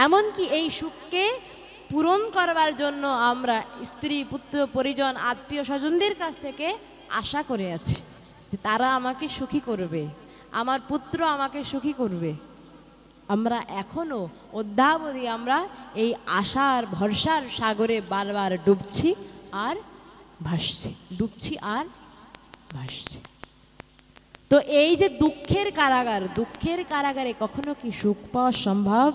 এমনকি এই সুখকে পূরণ করবার জন্য আমরা স্ত্রী পুত্র পরিজন আত্মীয় স্বজনদের কাছ থেকে আশা করে আছি যে তারা আমাকে সুখী করবে, আমার পুত্র আমাকে সুখী করবে। আমরা এখনো অদ্যাবধি আমরা এই আশার ভরসার সাগরে বারবার ডুবছি আর ভাসছি, ডুবছি আর ভাসছি। তো এই যে দুঃখের কারাগার, দুঃখের কারাগারে কখনো কি সুখ পাওয়া সম্ভব?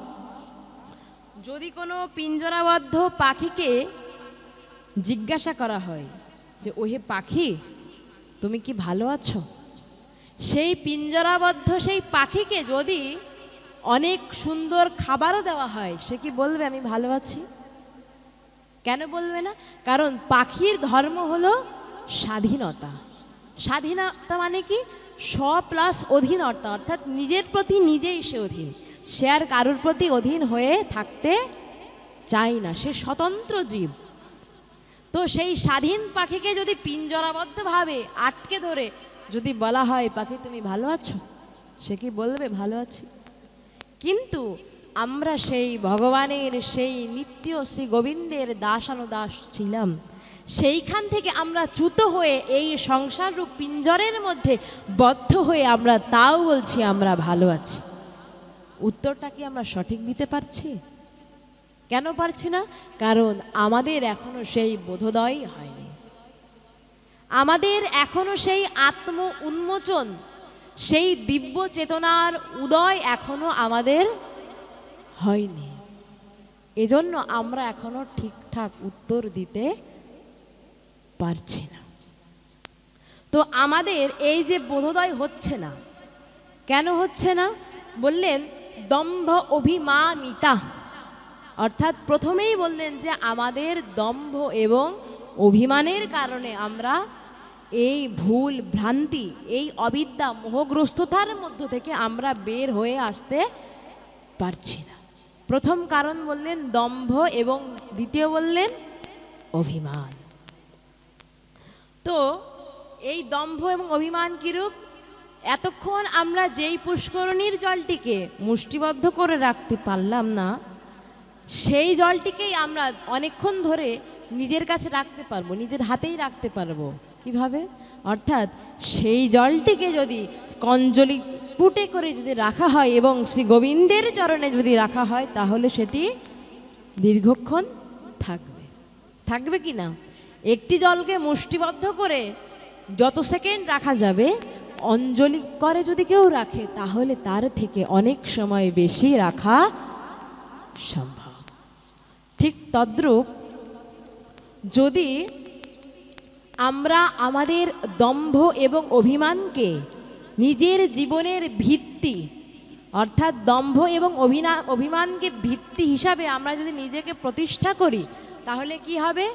যদি কোনো পিঞ্জরাবদ্ধ পাখিকে জিজ্ঞাসা করা হয় যে ওহে পাখি তুমি কি ভালো আছো, সেই পিঞ্জরাবদ্ধ সেই পাখিকে যদি অনেক সুন্দর খাবারও দেওয়া হয়, সে কি বলবে আমি ভালো আছি? কেন বলবে না? কারণ পাখির ধর্ম হলো স্বাধীনতা। স্বাধীনতা মানে কি? স্ব প্লাস অধীনতা, অর্থাৎ নিজের প্রতি নিজেই সে অধীন, সে আর কারোর প্রতি অধীন হয়ে থাকতে চায় না, সে স্বতন্ত্র জীব। তো সেই স্বাধীন পাখিকে যদি পিঞ্জরাবদ্ধভাবে আটকে ধরে যদি বলা হয় পাখি তুমি ভালো আছো, সে কি বলবে ভালো আছি? কিন্তু আমরা সেই ভগবানের সেই নিত্য শ্রী গোবিন্দের দাসানুদাস ছিলাম, সেইখান থেকে আমরা চ্যুত হয়ে এই সংসার রূপ পিঞ্জরের মধ্যে বদ্ধ হয়ে আমরা তাও বলছি আমরা ভালো আছি। উত্তরটা কি আমরা সঠিক দিতে পারছি? কেন পারছি না? কারণ আমাদের এখনো সেই বোধোদয় হয়নি, আমাদের এখনো সেই আত্ম উন্মোচন, সেই দিব্য চেতনার উদয় এখনো আমাদের হয়নি। এজন্য আমরা এখনো ঠিকঠাক উত্তর দিতে পারছি না। তো আমাদের এই যে বোধোদয় হচ্ছে না, কেন হচ্ছে না? বললেন দম্ভ অভিমানিতা, অর্থাৎ প্রথমেই বললেন যে আমাদের দম্ভ এবং অভিমানের কারণে আমরা এই ভুল ভ্রান্তি, এই অবিদ্যা মোহগ্রস্ততার মধ্য থেকে আমরা বের হয়ে আসতে পারছি না। প্রথম কারণ বললেন দম্ভ এবং দ্বিতীয় বললেন অভিমান। তো এই দম্ভ এবং অভিমান কিরূপ? এতক্ষণ আমরা যেই পুষ্করণীর জলটিকে মুষ্টিবদ্ধ করে রাখতে পারলাম না, সেই জলটিকেই আমরা অনেকক্ষণ ধরে নিজের কাছে রাখতে পারবো, নিজের হাতেই রাখতে পারবো। কিভাবে? অর্থাৎ সেই জলটিকে যদি কঞ্জলি পুটে করে যদি রাখা হয় এবং শ্রী গোবিন্দের চরণে যদি রাখা হয়, তাহলে সেটি দীর্ঘক্ষণ থাকবে। থাকবে কি না? একটি জলকে মুষ্টিবদ্ধ করে যত সেকেন্ড রাখা যাবে, অঞ্জলি করে যদি কেউ রাখে তাহলে তার থেকে অনেক সময় বেশি রাখা সম্ভব। ঠিক তদ্রূপ যদি আমরা আমাদের দম্ভ এবং অভিমানকে নিজের জীবনের ভিত্তি, অর্থাৎ দম্ভ এবং অভিমানকে ভিত্তি হিসাবে আমরা যদি নিজেকে প্রতিষ্ঠা করি, তাহলে কি হবে?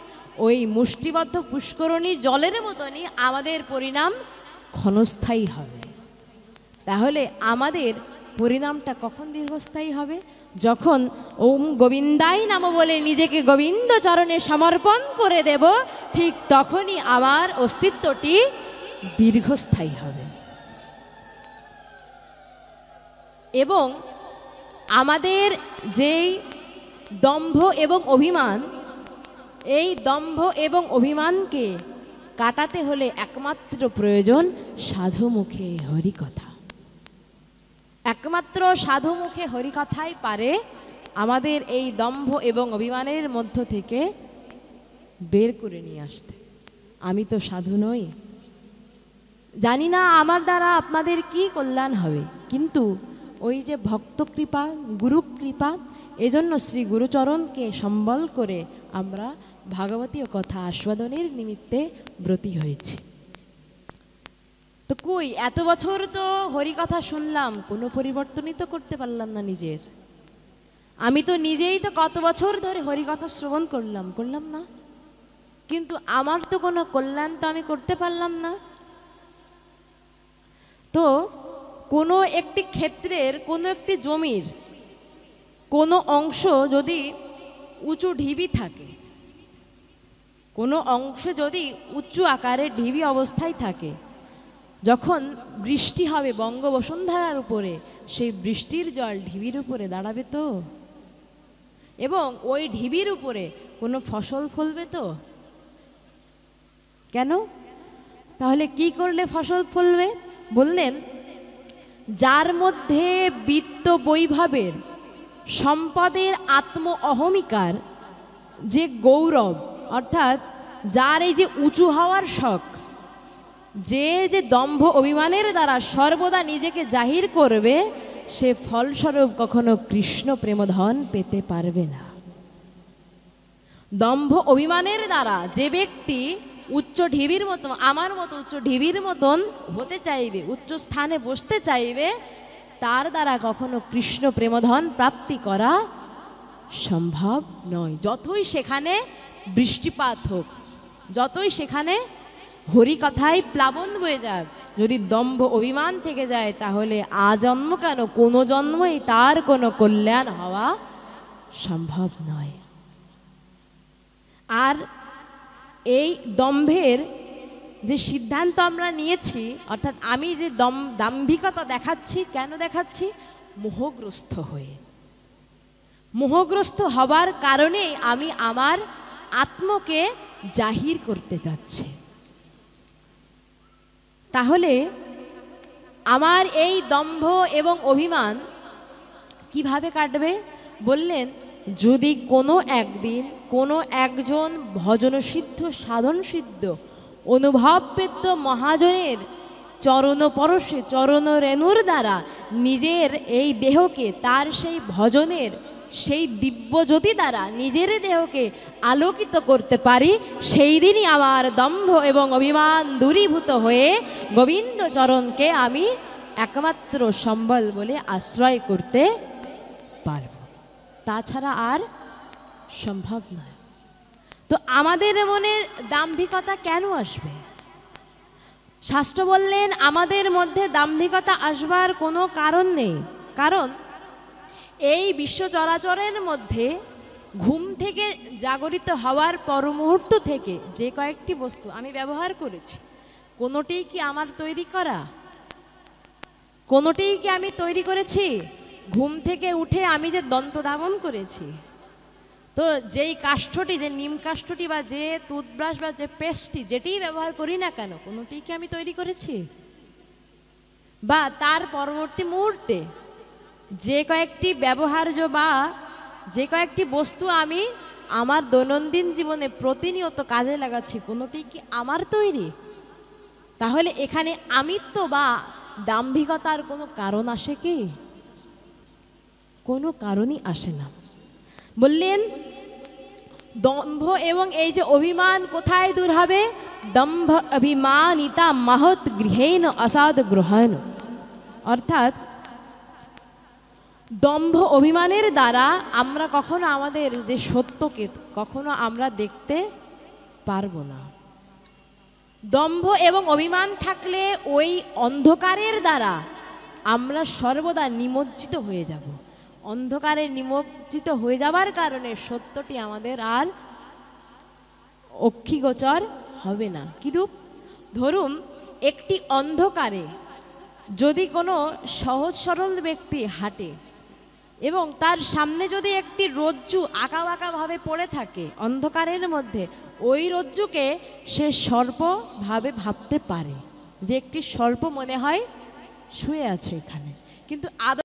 ওই মুষ্টিবদ্ধ পুষ্করণীর জলের মতনই আমাদের পরিণাম ক্ষণস্থায়ী হবে। তাহলে আমাদের পরিণামটা কখন দীর্ঘস্থায়ী হবে? যখন ওম গোবিন্দাই নাম বলে নিজেকে গোবিন্দ চরণে সমর্পণ করে দেব, ঠিক তখনই আমার অস্তিত্বটি দীর্ঘস্থায়ী হবে। এবং আমাদের যেই দম্ভ এবং অভিমান, এই দম্ভ এবং অভিমানকে কাটাতে হলে একমাত্র প্রয়োজন সাধুমুখে হরিকথা। একমাত্র সাধুমুখে হরিকথাই পারে আমাদের এই দম্ভ এবং অভিমানের মধ্য থেকে বের করে নিয়ে আসতে। আমি তো সাধু নই, জানি না আমার দ্বারা আপনাদের কি কল্যাণ হবে, কিন্তু ওই যে ভক্ত কৃপা, গুরু কৃপা, এজন্য শ্রী গুরুচরণকে সম্বল করে আমরা ভাগবতীয় কথা আস্বাদনের নিমিত্তে ব্রতী হয়েছি। তো কই এত বছর তো হরিকথা শুনলাম, কোনো পরিবর্তনই তো করতে পারলাম না নিজের। আমি তো নিজেই তো কত বছর ধরে হরিকথা শ্রবণ করলাম না, কিন্তু আমার তো কোনো কল্যাণ তো আমি করতে পারলাম না। তো কোনো একটি ক্ষেত্রের, কোনো একটি জমির কোনো অংশ যদি উঁচু ঢিবি থাকে, কোনো অংশে যদি উঁচু আকারে ঢিবি অবস্থায় থাকে, যখন বৃষ্টি হবে বঙ্গবসুন্ধরার উপরে, সেই বৃষ্টির জল ঢিবির উপরে দাঁড়াবে তো এবং ওই ঢিবির উপরে কোনো ফসল ফলবে তো? কেন? তাহলে কি করলে ফসল ফলবে? বললেন, যার মধ্যে বিত্ত বৈভবের, সম্পদের আত্ম অহমিকার যে গৌরব, অর্থাৎ যার এই যে উঁচু হওয়ার শখ, যে দম্ভ অভিমানের দ্বারা সর্বদা নিজেকে জাহির করবে, সে ফলস্বরূপ কখনো কৃষ্ণ প্রেমধন পেতে পারবে না। দম্ভ অভিমানের দ্বারা যে ব্যক্তি উচ্চ ঢিবির মতো, আমার মতো উচ্চ ঢিবির মতন হতে চাইবে, উচ্চ স্থানে বসতে চাইবে, তার দ্বারা কখনো কৃষ্ণ প্রেমধন প্রাপ্তি করা সম্ভব নয়। যতই সেখানে বৃষ্টিপাত হোক, যতই সেখানে হরিকথায় প্লাবন বয়ে যাক, যদি দম্ভ অভিমান থেকে যায়, তাহলে আজন্ম কেন, কোনো জন্মই তার কোনো কল্যাণ হওয়া সম্ভব নয়। আর এই দম্ভের যে সিদ্ধান্ত আমরা নিয়েছি, অর্থাৎ আমি যে দাম্ভিকতা দেখাচ্ছি, কেন দেখাচ্ছি? মোহগ্রস্ত হয়ে। মোহগ্রস্ত হবার কারণেই আমি আমার আত্মকে জাহির করতে যাচ্ছি। তাহলে আমার এই দম্ভ এবং অভিমান কিভাবে কাটবে? বললেন, যদি কোনো একদিন কোনো একজন ভজনসিদ্ধ, সাধনসিদ্ধ, অনুভববেদ্য মহাজনের চরণ পরশে, চরণ রেণুর দ্বারা নিজের এই দেহকে, তার সেই ভজনের সেই দিব্যজ্যোতি দ্বারা নিজের দেহকে আলোকিত করতে পারি, সেই দিনই আমার দম্ভ এবং অভিমান দূরীভূত হয়ে গোবিন্দ চরণকে আমি একমাত্র সম্বল বলে আশ্রয় করতে পারব। তাছাড়া আর সম্ভব নয়। তো আমাদের মনে দাম্ভিকতা কেন আসবে? শাস্ত্র বললেন, আমাদের মধ্যে দাম্ভিকতা আসবার কোনো কারণ নেই। কারণ এই বিশ্ব চরাচরের মধ্যে ঘুম থেকে জাগরিত হওয়ার পর মুহূর্ত থেকে যে কয়েকটি বস্তু আমি ব্যবহার করেছি, কোনোটিই কি আমার তৈরি করা? কোনোটিই কি আমি তৈরি করেছি? ঘুম থেকে উঠে আমি যে দন্ত ধাবন করেছি, তো যেই কাষ্ঠটি, যে নিম কাষ্ঠটি বা যে টুথব্রাশ বা যে পেস্টটি যেটিই ব্যবহার করি না কেন, কোনোটিই কি আমি তৈরি করেছি? বা তার পরবর্তী মুহূর্তে যে কয়েকটি ব্যবহার্য বা যে কয়েকটি বস্তু আমি আমার দৈনন্দিন জীবনে প্রতিনিয়ত কাজে লাগাচ্ছি, কোনোটি কি আমার তৈরি? তাহলে এখানে আমিত্ব বা দাম্ভিকতার কোনো কারণ আসে কি? কোনো কারণই আসে না। বললেন, দম্ভ এবং এই যে অভিমান কোথায় দূর হবে? দম্ভ অভিমানিতা মহৎ গৃহেন অসাদ গ্রহণ। অর্থাৎ দম্ভ অভিমানের দ্বারা আমরা কখনো আমাদের যে সত্যকে কখনো আমরা দেখতে পারবো না। দম্ভ এবং অভিমান থাকলে ওই অন্ধকারের দ্বারা আমরা সর্বদা নিমজ্জিত হয়ে যাব। অন্ধকারে নিমজ্জিত হয়ে যাবার কারণে সত্যটি আমাদের আর অক্ষিগোচর হবে না। কিরূপ? ধরুন, একটি অন্ধকারে যদি কোনো সহজ সরল ব্যক্তি হাঁটে এবং তার সামনে যদি একটি রজ্জু আঁকা বাঁকাভাবে পড়ে থাকে অন্ধকারের মধ্যে, ওই রজ্জুকে সে সর্পভাবে ভাবতে পারে, যে একটি সর্প মনে হয় শুয়ে আছে এখানে, কিন্তু